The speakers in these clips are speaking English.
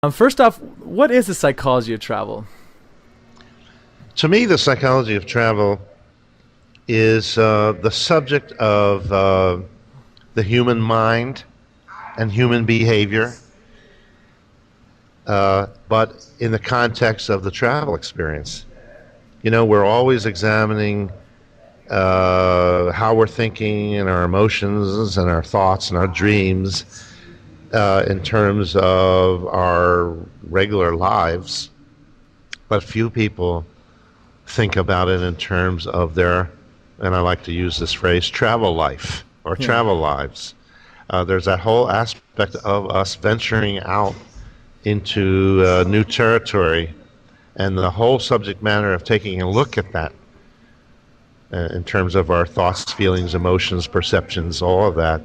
First off, what is the psychology of travel? To me, the psychology of travel is the subject of the human mind and human behavior, but in the context of the travel experience. You know, we're always examining how we're thinking and our emotions and our thoughts and our dreams in terms of our regular lives, but few people think about it in terms of their, and I like to use this phrase, travel life or Yeah. travel lives. There's that whole aspect of us venturing out into new territory, and the whole subject matter of taking a look at that in terms of our thoughts, feelings, emotions, perceptions, all of that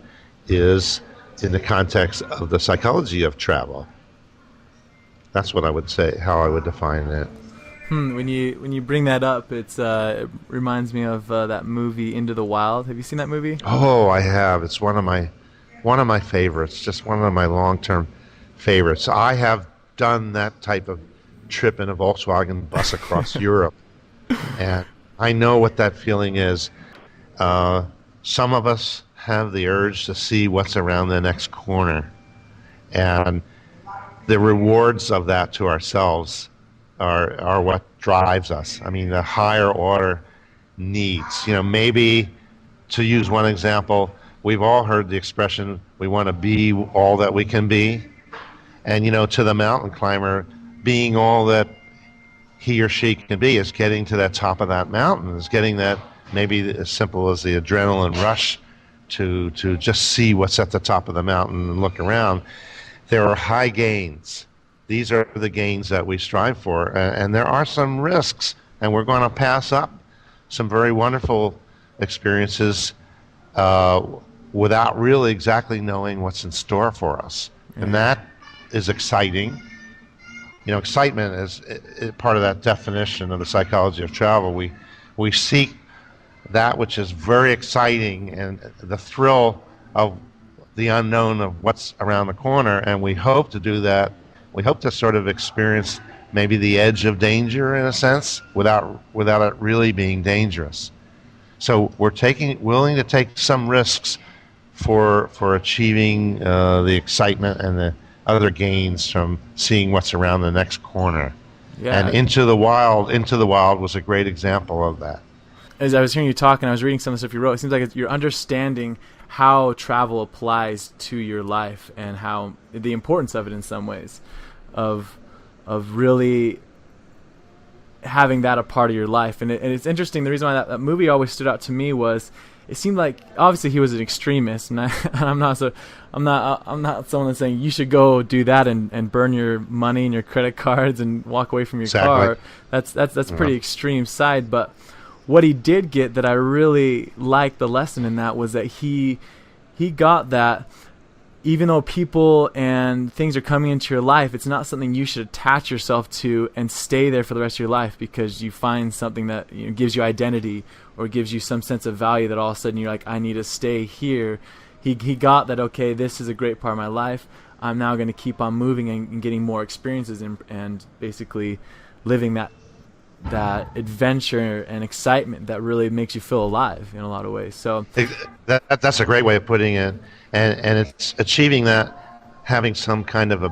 is in the context of the psychology of travel. That's what I would say, how I would define it. When you bring that up, it reminds me of that movie Into the Wild. Have you seen that movie? Oh, I have. It's one of my favorites, just one of my long-term favorites. I have done that type of trip in a Volkswagen bus across Europe, and I know what that feeling is. Some of us have the urge to see what's around the next corner, and the rewards of that to ourselves are what drives us. I mean, the higher order needs. You know, maybe to use one example, we've all heard the expression, we want to be all that we can be. And, you know, to the mountain climber, being all that he or she can be is getting to that top of that mountain, is getting that maybe as simple as the adrenaline rush to just see what's at the top of the mountain and look around. There are high gains. These are the gains that we strive for, and there are some risks, and we're going to pass up some very wonderful experiences without really exactly knowing what's in store for us. And that is exciting. You know, excitement is part of that definition of the psychology of travel. We seek that which is very exciting and the thrill of the unknown of what's around the corner, and we hope to do that. We hope to sort of experience maybe the edge of danger in a sense without it really being dangerous. So we're willing to take some risks for achieving the excitement and the other gains from seeing what's around the next corner. Yeah. And Into the Wild was a great example of that. As I was hearing you talk and I was reading some of the stuff you wrote, it seems like you're understanding how travel applies to your life and how the importance of it in some ways, of really having that a part of your life. And it's interesting. The reason why that movie always stood out to me was it seemed like obviously he was an extremist, and I'm not someone that's saying you should go do that and burn your money and your credit cards and walk away from your car. That's pretty extreme side, but what he did get that I really liked the lesson in that was that he got that even though people and things are coming into your life, it's not something you should attach yourself to and stay there for the rest of your life because you find something that gives you identity or gives you some sense of value that all of a sudden you're like, I need to stay here. He got that, okay, this is a great part of my life. I'm now going to keep on moving and getting more experiences and basically living that adventure and excitement that really makes you feel alive in a lot of ways. So That's a great way of putting it, and it's achieving that, having some kind of a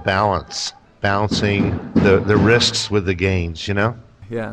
balancing the risks with the gains. You know.